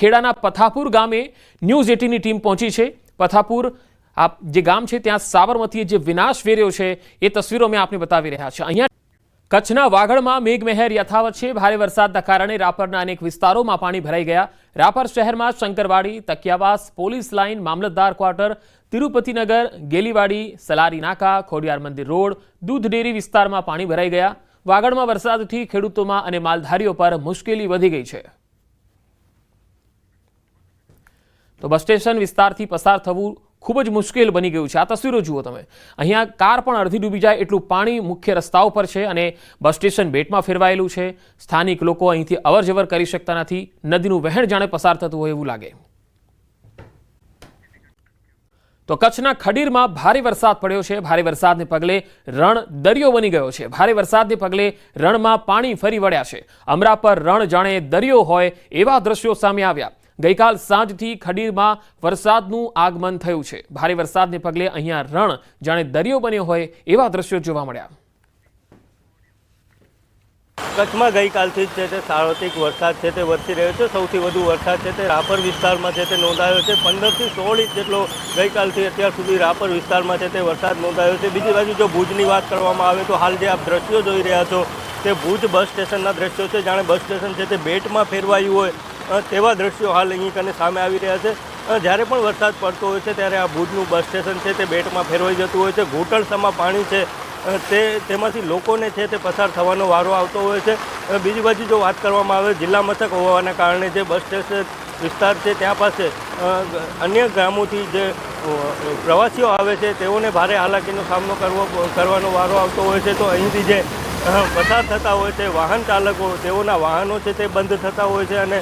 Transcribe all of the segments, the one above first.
ખેડાના પથાપુર ગામે news 18ની team પહોંચી છે। પથાપુર આ જે ગામ છે ત્યાં સાબરમતીએ જે વિનાશ વેર્યો છે એ તસવીરો મેં આપને બતાવી રહ્યા છે। અહીંયા કચ્છના વાગડમાં મેઘમહેર યથાવત છે। ભારે વરસાદના કારણે રાપરના અનેક વિસ્તારોમાં પાણી ભરાઈ ગયા। રાપર શહેરમાં શંકરવાડી, તકિયાવાસ, પોલીસ લાઇન, મામલતદાર ક્વાર્ટર, તિરુપતિનગર, ગેલીવાડી, સલારી નાકા, ખોડિયાર મંદિર રોડ, દૂધ ડેરી વિસ્તારમાં પાણી ભરાઈ ગયા। વાગડમાં વરસાદથી ખેડૂતોમાં અને માલધારીઓ પર મુશ્કેલી વધી ગઈ છે। તો બસ સ્ટેશન વિસ્તારથી પસાર થવું ખૂબ જ મુશ્કેલ બની ગયું છે। આ તસવીરો જુઓ તમે। અહીંયા કાર પણ અડધી ડૂબી જાય એટલું પાણી મુખ્ય રસ્તાઓ પર છે અને બસ સ્ટેશન બેટમાં ફેરવાયેલું છે। સ્થાનિક લોકો અહીંથી અવરજવર કરી શકતા નથી। નદીનું વહેણ જાણે પસાર થતું હોય એવું લાગે। તો કચ્છના ખડીરમાં ભારે વરસાદ પડ્યો છે। ભારે વરસાદને પગલે રણ દરિયો બની ગયો છે। ભારે વરસાદને પગલે રણમાં પાણી ફરી વળ્યા છે। અમરા પર રણ જાણે દરિયો હોય એવા દ્રશ્યો સામે આવ્યા। ગઈકાલ સાંજથી ખડીરમાં વરસાદનું આગમન થયું છે। ભારે વરસાદને પગલે અહીંયા રણ જાણે દરિયો બન્યો હોય એવા દ્રશ્યો જોવા મળ્યા। કચ્છમાં ગઈકાલથી જ છે તે સાર્વત્રિક વરસાદ છે તે વરસી રહ્યો છે। સૌથી વધુ વરસાદ છે તે રાપર વિસ્તારમાં છે તે નોંધાયો છે। 15 થી 16 ઇંચ જેટલો ગઈકાલથી અત્યાર સુધી રાપર વિસ્તારમાં છે તે વરસાદ નોંધાયો છે। બીજી બાજુ જો ભુજની વાત કરવામાં આવે તો હાલ જે આપ દ્રશ્યો જોઈ રહ્યા છો તે ભુજ બસ સ્ટેશનના દ્રશ્યો છે। જાણે બસ સ્ટેશન છે તે બેટમાં ફેરવાયું હોય તેવા દ્રશ્યો હાલ અહીં કને સામે આવી રહ્યા છે। જ્યારે પણ વરસાદ પડતો હોય છે ત્યારે આ ભુજનું બસ સ્ટેશન છે તે બેટમાં ફેરવાઈ જતું હોય છે। ઘૂંટણસમાં પાણી છે તેમાંથી લોકોને છે તે પસાર થવાનો વારો આવતો હોય છે। બીજી બાજુ જો વાત કરવામાં આવે જિલ્લા મથક હોવાના કારણે જે બસ સ્ટેશન વિસ્તાર છે ત્યાં પાસે અન્ય ગામોથી જે પ્રવાસીઓ આવે છે તેઓને ભારે હાલાકીનો સામનો કરવાનો વારો આવતો હોય છે। તો અહીંથી જે પસાર થતા હોય છે વાહન ચાલકો તેઓના વાહનો છે તે બંધ થતા હોય છે અને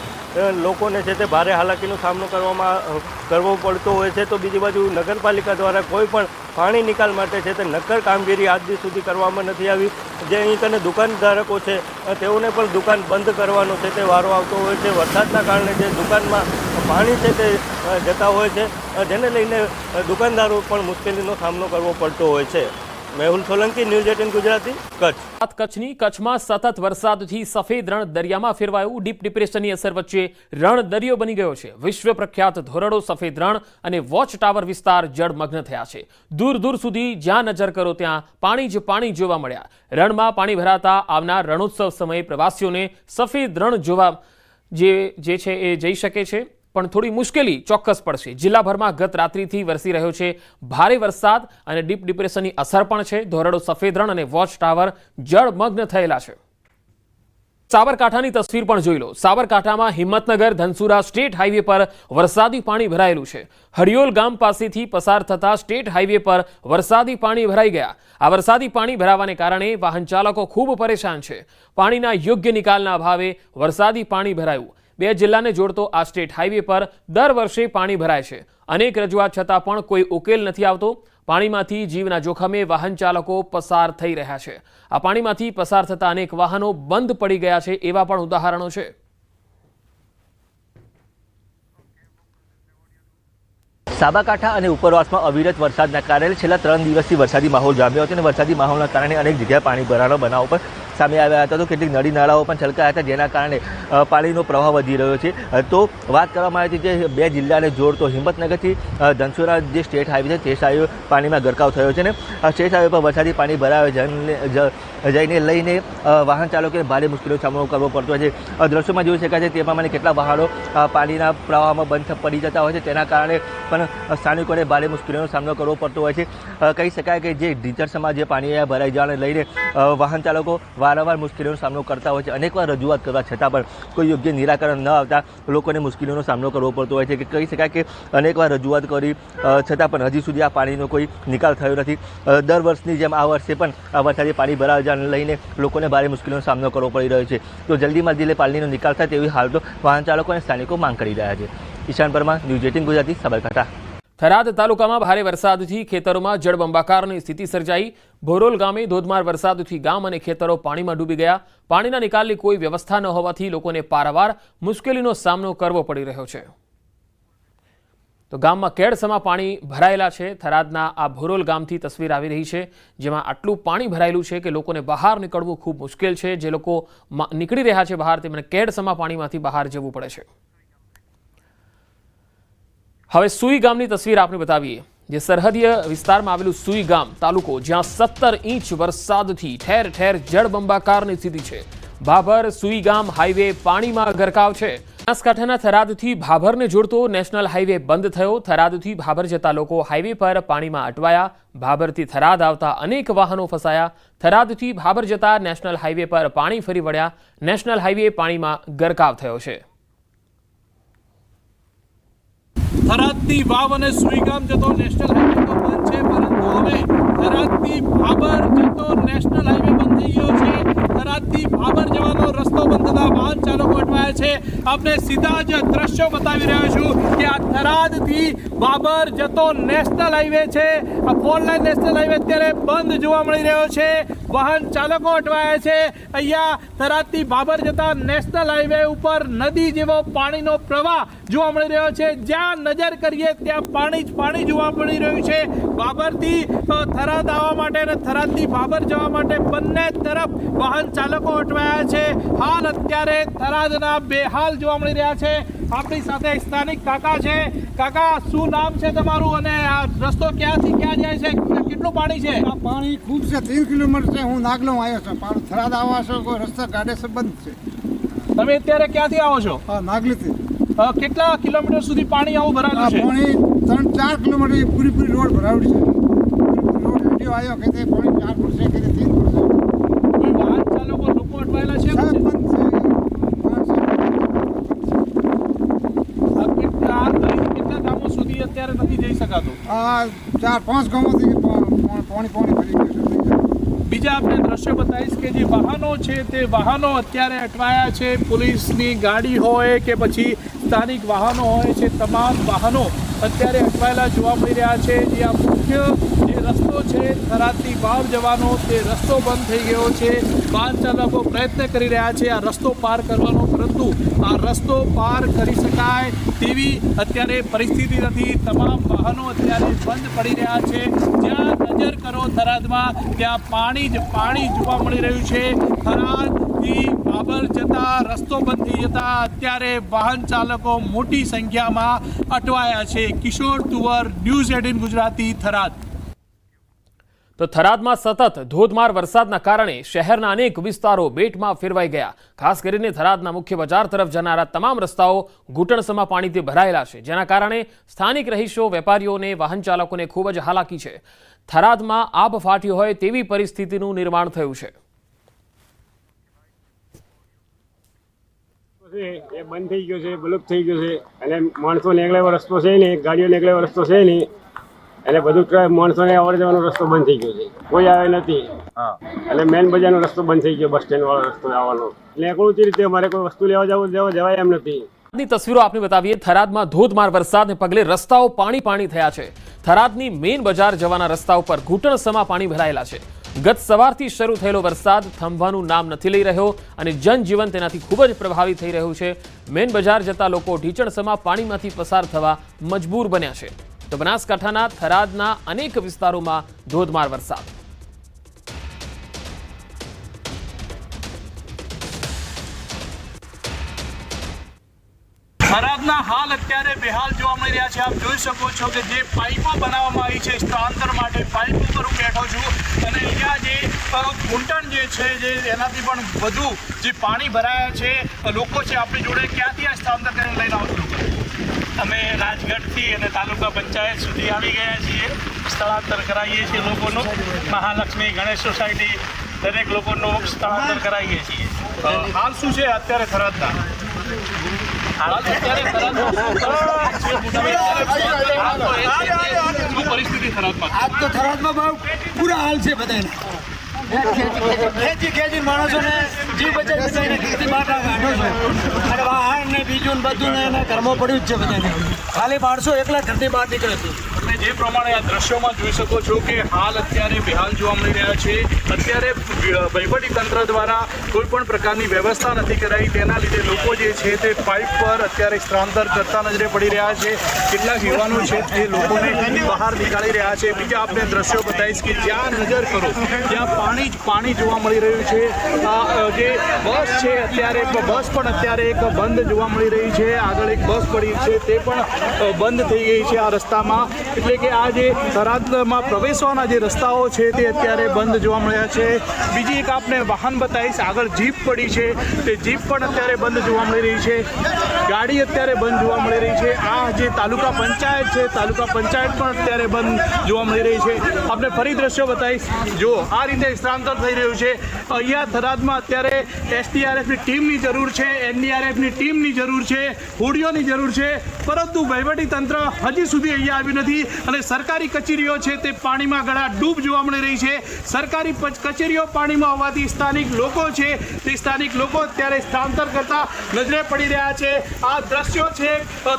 લોકોને છે તે ભારે હાલાકીનો સામનો કરવો પડતો હોય છે। તો બીજી બાજુ નગરપાલિકા દ્વારા કોઈ પણ પાણી નિકાલ માટે છે તે નક્કર કામગીરી આજ દી સુધી કરવામાં નથી આવી। જે અહીં કને દુકાનધારકો છે તેઓને પણ દુકાન બંધ કરવાનો છે તે વારો આવતો હોય છે। વરસાદના કારણે જે દુકાનમાં પાણી છે તે જતા હોય છે જેને લઈને દુકાનદારો પણ મુશ્કેલીનો સામનો કરવો પડતો હોય છે। મેહુલ સોલંકી, ન્યૂઝ 18 ગુજરાતી, કચ્છ। કચ્છમાં સતત વરસાદથી સફેદ રણ દરિયામાં ફેરવાયું। ડીપ ડિપ્રેશનની અસર વચ્ચે રણ દરિયો બની ગયો છે। વિશ્વ પ્રખ્યાત ધોરડો, સફેદ રણ અને વોચ ટાવર વિસ્તાર જળમગ્ન થયા છે। દૂર દૂર સુધી જ્યાં નજર કરો ત્યાં પાણી જ પાણી જોવા મળ્યા। રણમાં પાણી ભરાતા આવનાર રણોત્સવ સમયે પ્રવાસીઓને સફેદ રણ જોવા જે છે એ જઈ શકે છે પણ થોડી મુશ્કેલી ચોક્કસ પડશે। જિલ્લાભરમાં ગત રાત્રિથી વરસી રહ્યો છે ભારે વરસાદ અને ડીપ ડિપ્રેશનની અસર પણ છે। ધોરડો, સફેદ રણ અને વોચ ટાવર જળમગ્ન થયેલા છે। સાબરકાંઠાની તસવીર પણ જોઈ લો। સાબરકાંઠામાં હિંમતનગર ધનસુરા સ્ટેટ હાઈવે પર વરસાદી પાણી ભરાયેલું છે। હડિયોલ ગામ પાસેથી પસાર થતા સ્ટેટ હાઈવે પર વરસાદી પાણી ભરાઈ ગયા। આ વરસાદી પાણી ભરાવાને કારણે વાહન ચાલકો ખૂબ પરેશાન છે। પાણીના યોગ્ય નિકાલના અભાવે વરસાદી પાણી ભરાયું। બે જિલ્લાને જોડતો આ સ્ટેટ હાઈવે પર દર વર્ષે પાણી ભરાય છે। અનેક રજૂઆત છતાં પણ કોઈ ઉકેલ નથી આવતો। પાણીમાંથી જીવના જોખમે વાહન ચાલકો પસાર થઈ રહ્યા છે। આ પાણીમાંથી પસાર થતા અનેક વાહનો બંધ પડી ગયા છે એવા પણ ઉદાહરણો છે। સાબરકાંઠા અને ઉપરવાસમાં અવિરત વરસાદના કારણે છેલ્લા 3 દિવસથી વરસાદી માહોલ જામ્યો હતો અને વરસાદી માહોલના કારણે અનેક જગ્યાએ પાણી ભરાવાનો બનાવો પણ સામે આવ્યા હતા। તો કેટલીક નદી નાળાઓ પણ છલકાયા હતા જેના કારણે પાણીનો પ્રવાહ વધી રહ્યો છે। તો વાત કરવામાં આવી હતી જે બે જિલ્લાને જોડતો હિંમતનગરથી ધનસુરા જે સ્ટેટ હાઈવે છે તે હાઈવે પાણીમાં ગરકાવ થયો છે ને આ સ્ટેટ હાઈવે પર વરસાદી પાણી ભરાયો જઈને લઈને વાહન ચાલકોને ભારે મુશ્કેલીનો સામનો કરવો પડતો હોય છે। દ્રશ્યોમાં જોઈ શકાય છે તે પ્રમાણે કેટલા વાહનો પાણીના પ્રવાહમાં બંધ પડી જતા હોય છે તેના કારણે પણ સ્થાનિકોને ભારે મુશ્કેલીનો સામનો કરવો પડતો હોય છે। કહી શકાય કે જે ડીચરસમાં જે પાણી ભરાઈ જવાને લઈને વાહન ચાલકો વારંવાર મુશ્કેલીનો સામનો કરતા હોય છે। અનેકવાર રજૂઆત કરવા છતાં પણ કોઈ યોગ્ય નિરાકરણ ન આવતા લોકોને મુશ્કેલીનો સામનો કરવો પડતો હોય છે। કે કહી શકાય કે અનેકવાર રજૂઆત કરી છતાં પણ હજી સુધી આ પાણીનો કોઈ નિકાલ થયો નથી। દર વર્ષની જેમ આ વર્ષે પણ આ વરસાદી પાણી ભરાવા લઈને લોકોને ભારે મુશ્કેલીનો સામનો કરવો પડી રહ્યો છે। તો જલ્દીમાં જલ્દી પાણીનો નિકાલ થાય તેવી હાલ તો વાહન ચાલકો અને સ્થાનિકો માંગ કરી રહ્યા છે। ઈશાન પરમાર, ન્યૂઝ 18 ગુજરાતી, સાબરકાંઠા। થરાદ તાલુકામાં ભારે વરસાદથી ખેતરોમાં જળબંબાકારની સ્થિતિ સર્જાઈ। ભોરોલ ગામે ધોધમાર વરસાદથી ગામ અને ખેતરો પાણીમાં ડૂબી ગયા। પાણીના નિકાલની કોઈ વ્યવસ્થા ન હોવાથી લોકોને પારાવાર મુશ્કેલીનો સામનો કરવો પડી રહ્યો છે। તો ગામમાં કેડસમાં પાણી ભરાયેલા છે। થરાદના આ ભોરોલ ગામથી તસવીર આવી રહી છે જેમાં આટલું પાણી ભરાયેલું છે કે લોકોને બહાર નીકળવું ખૂબ મુશ્કેલ છે। જે લોકો નીકળી રહ્યા છે બહાર તેમને કેડસમાં પાણીમાંથી બહાર જવું પડે છે। હવે સુઈ ગામની તસવીર આપણે બતાવીએ, જે સરહદીય વિસ્તારમાં આવેલું સુઈ ગામ તાલુકો, જ્યાં 17 ઇંચ વરસાદથી ઠેર ઠેર જળબંબાકારની સ્થિતિ છે. ભાભર સુઈ ગામ હાઈવે પાણીમાં ગરકાવ છે. બનાસકાંઠાના થરાદથી ભાભરને જોડતો નેશનલ હાઈવે બંધ થયો. થરાદથી ભાભર જતા લોકો હાઈવે પર પાણીમાં અટવાયા. ભાભરથી થરાદ આવતા અનેક વાહનો ફસાયા. થરાદથી ભાભર જતા નેશનલ હાઈવે પર પાણી ફરી વળ્યા. નેશનલ હાઈવે પાણીમાં ગરકાવ થયો છે. થરાદથી વાવ અને સુઈગામ જતો નેશનલ હાઈવે તો બંધ છે, પરંતુ હવે થરાદથી ભાભર જતો નેશનલ હાઈવે બંધ થઈ ગયો છે. થરાદથી ભાભર જવાનો રસ્તો બંધ થતા વાહન ચાલકો અટવાયા છે. આપણે સીધા જ દ્રશ્યો બતાવી રહ્યો છું કે આ થરાદથી ભાભર જતો નેશનલ હાઈવે છે. આ 4 લાઇન નેશનલ હાઈવે અત્યારે બંધ જોવા મળી રહ્યો છે. વાહન ચાલકો અટવાયા છે. અહીંયા થરાદથી ભાભર જતા નેશનલ હાઈવે ઉપર નદી જેવો પાણીનો પ્રવાહ જોવા મળી રહ્યો છે. જ્યાં નજર કરીએ ત્યાં પાણી જ પાણી જોવા મળી રહ્યું છે. ભાભરથી થરાદ આવવા માટે અને થરાદથી ભાભર જવા માટે બંને તરફ વાહન ચાલકો અટવાયા છે. હાલ અત્યારે થરાદના બેહાલ જોવા મળી રહ્યા છે. આપણી સાથે સ્થાનિક કાકા છે. કાકા, શું નામ છે તમારું અને આ રસ્તો ક્યાંથી ક્યાં જાય છે? કેટલું પાણી છે? આ પાણી ખૂબ છે, 3 કિલોમીટર છે. હું નાગલો આવ્યો છું. પાણી થરાદ આવવા છો કોઈ રસ્તા ગાડે બંધ છે. તમે અત્યારે ક્યાંથી આવો છો? હા, નાગલીથી. કેટલા કિલોમીટર સુધી પાણી આવું ભરાયેલું છે? પાણી 3-4 કિલોમીટર પૂરી રોડ ભરાવડી છે. રોડ વિડીયો આવ્યો કે તે પાણી 4 ફૂટ છે કે 3 ફૂટ છે. કોઈ વાહન ચાલકો લોકો અટવાયેલા છે? સાહેબ બંધ છે. કેટલા ગામો સુધી અત્યારે નથી જઈ શકાતું? આ 4-5 ગામોથી પાણી ભરી ગયું છે. બીજા આપણે દ્રશ્યો બતાવીશ કે જે વાહનો છે તે વાહનો અત્યારે અટવાયા છે. પોલીસની ગાડી હોય કે પછી સ્થાનિક વાહનો હોય છે, તમામ વાહનો અત્યારે અટવાયેલા જોવા મળી રહ્યા છે. જે આ મુખ્ય જે રસ્તો છે થરાદથી વાવ જવાનો, તે રસ્તો બંધ થઈ ગયો છે. વાહન ચાલકો પ્રયત્ન કરી રહ્યા છે આ રસ્તો પાર કરવાનો, પરંતુ આ રસ્તો પાર કરી શકાય તેવી અત્યારે પરિસ્થિતિ નથી. તમામ વાહનો અત્યારે બંધ પડી રહ્યા છે. જ્યાં નજર કરો થરાદમાં ત્યાં પાણી જ પાણી જોવા મળી રહ્યું છે. થરાદથી ભાભર જતા રસ્તો બંધ થઈ જતા અત્યારે વાહન ચાલકો મોટી સંખ્યામાં અટવાયા છે. કિશોર તુવર, ન્યૂઝ 18 ગુજરાતી, થરાદ. તો થરાદમાં સતત ધોધમાર વરસાદના કારણે શહેરના અનેક વિસ્તારો બેટમાં ફેરવાઈ ગયા. ખાસ કરીને થરાદના મુખ્ય બજાર તરફ જનારા તમામ રસ્તાઓ ઘૂંટણસમાં પાણીથી ભરાયેલા છે, જેના કારણે સ્થાનિક રહીશો, વેપારીઓને, વાહન ચાલકોને ખૂબ જ હાલાકી છે. થરાદમાં આબ ફાટ્યો હોય તેવી પરિસ્થિતિનું નિર્માણ થયું છે. એ બંધ થઈ ગયો છે, બ્લોક થઈ ગયો છે, અને માણસો નીકળ્યા રસ્તો છે નહીં, ગાડીઓ નીકળ્યા રસ્તો છે નહીં, એટલે બધું માણસોને આવવા જવાનો રસ્તો બંધ થઈ ગયો છે. કોઈ આવે નથી. એટલે મેન બજારનો રસ્તો બંધ થઈ ગયો, બસ સ્ટેન્ડ વાળો રસ્તો આવવાનો. એટલે એકલું રીતે અમારે કોઈ વસ્તુ લેવા જવાય એમ નથી. ની તસવીરો આપને બતાવીએ. થરાદમાં ધોધમાર વરસાદને પગલે રસ્તાઓ પાણી થયા છે. થરાદની મેઇન બજાર જવાના રસ્તા ઉપર ઘૂંટણસમાં પાણી ભરાયેલા છે. ગત સવારથી શરૂ થયેલો વરસાદ થંભવાનું નામ નથી લઈ રહ્યો અને જનજીવન તેનાથી ખૂબ જ પ્રભાવિત થઈ રહ્યું છે. મેઇન બજાર જતા લોકો ઢીચણસમાં પાણીમાંથી પસાર થવા મજબૂર બન્યા છે. તો બનાસકાંઠાના થરાદના અનેક વિસ્તારોમાં ધોધમાર વરસાદ. થરાદના હાલ અત્યારે બેહાલ જોવા મળી રહ્યા છે. આપ જોઈ શકો છો કે જે પાઇપો બનાવવામાં આવી છે સ્થળાંતર માટે, પાઇપ ઉપર હું બેઠો છું અને અહીંયા જે ઘૂંટણ જે છે જે એનાથી પણ વધુ જે પાણી ભરાયા છે લોકો છે આપણી જોડે. ક્યાંથી આ સ્થળાંતર કરીને લઈને આવો છો? અમે રાજગઢથી અને તાલુકા પંચાયત સુધી આવી ગયા છીએ. સ્થળાંતર કરાવીએ છીએ લોકોનું. મહાલક્ષ્મી ગણેશ સોસાયટી દરેક લોકોનું સ્થળાંતર કરાવીએ છીએ. હાલ શું છે અત્યારે થરાદના? પરિસ્થિતિ થરાદમાં આજ તો થરાદમાં બહુ પૂરા હાલ છે બધાને. ખેંચી માણસોને જીવ બચાવીને ખેતી માટે કાઢો છે અને વાહન ને બીજું બધું ને એને ઘરમાં પડ્યું જ છે બધાને. ખાલી માણસો એકલા ઘરની બહાર નીકળે છે. તમે જે પ્રમાણે આ દ્રશ્યોમાં જોઈ શકો છો કે હાલ અત્યારે બેહાલ જોવા મળી રહ્યા છે. અત્યારે વહીવટી તંત્ર દ્વારા કોઈ પણ પ્રકારની વ્યવસ્થા નથી કરાઈ, તેના લીધે લોકો જે છે તે પાઇપ પર અત્યારે સ્થળાંતર કરતા નજરે પડી રહ્યા છે. કેટલાક યુવાનો છે જે લોકોને બહાર નીકાળી રહ્યા છે. બીજા આપણે દ્રશ્યો બતાવીશ કે જ્યાં નજર કરો ત્યાં પાણી જ પાણી જોવા મળી રહ્યું છે. જે બસ છે અત્યારે બસ પણ અત્યારે એક બંધ જોવા મળી રહી છે. આગળ એક બસ પડી છે તે પણ બંધ થઈ ગઈ છે આ રસ્તામાં. એટલે કે આ જે થરાદમાં પ્રવેશવાના જે રસ્તાઓ છે તે અત્યારે બંધ જોવા મળ્યા છે. બીજી એક આપને વાહન બતાવીશ. આગળ જીપ પડી છે તે જીપ પણ અત્યારે બંધ જોવા મળી રહી છે. ગાડી અત્યારે બંધ જોવા મળી રહી છે. આ જે તાલુકા પંચાયત છે તાલુકા પંચાયત પણ અત્યારે બંધ જોવા મળી રહી છે. આપણે ફરી દ્રશ્યો બતાવીશ. જો આ રીતે સ્થળાંતર થઈ રહ્યું છે. અહીંયા થરાદમાં અત્યારે એસડીઆરએફની ટીમની જરૂર છે, એનડીઆરએફની ટીમની જરૂર છે, હોડીઓની જરૂર છે, પરંતુ વહીવટી તંત્ર હજી સુધી અહીંયા આવ્યું નથી. અને સરકારી કચેરીઓ છે તે પાણીમાં ગળા ડૂબ જોવા મળી રહી છે. સરકારી કચેરીઓ પાણીમાં હોવાથી સ્થાનિક લોકો છે તે સ્થાનિક લોકો અત્યારે સ્થળાંતર કરતા નજરે પડી રહ્યા છે. આ દ્રશ્યો છે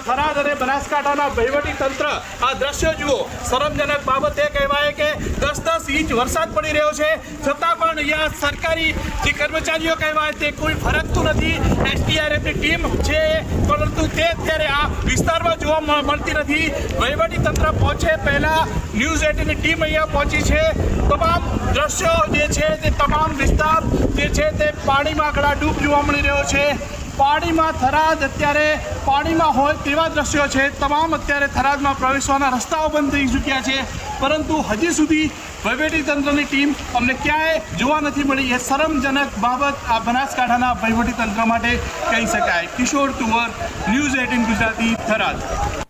થરાદ અને બનાસકાંઠાના વહીવટી તંત્ર. આ દ્રશ્યો જુઓ. શરમજનક બાબત એ કહેવાય કે 10-10 ઇંચ વરસાદ પડી રહ્યો છે છતાં પણ અહીંયા સરકારી જે કર્મચારીઓ કહેવાય તે કોઈ ફરકતું નથી. એસડીઆરએફની ટીમ છે પરંતુ તે અત્યારે આ વિસ્તારમાં જોવા મળતી નથી. વહીવટી તંત્ર પહોંચે પહેલા ન્યૂઝ 18ની ટીમ અહીંયા પહોંચી છે. તમામ દ્રશ્યો જે છે તે તમામ વિસ્તાર જે છે તે પાણીમાં ગળાડૂબ જોવા મળી રહ્યો છે. પાણીમાં થરાદ અત્યારે પાણીમાં હોય તેવા દ્રશ્યો છે. તમામ અત્યારે થરાદમાં પ્રવેશવાના રસ્તાઓ બંધ થઈ ચૂક્યા છે પરંતુ હજી સુધી વહીવટી તંત્રની ટીમ અમને ક્યાંય જોવા નથી મળી. એ શરમજનક બાબત આ બનાસકાંઠાના વહીવટી તંત્ર માટે કહી શકાય. કિશોર તુવર, ન્યૂઝ 18 ગુજરાતી, થરાદ.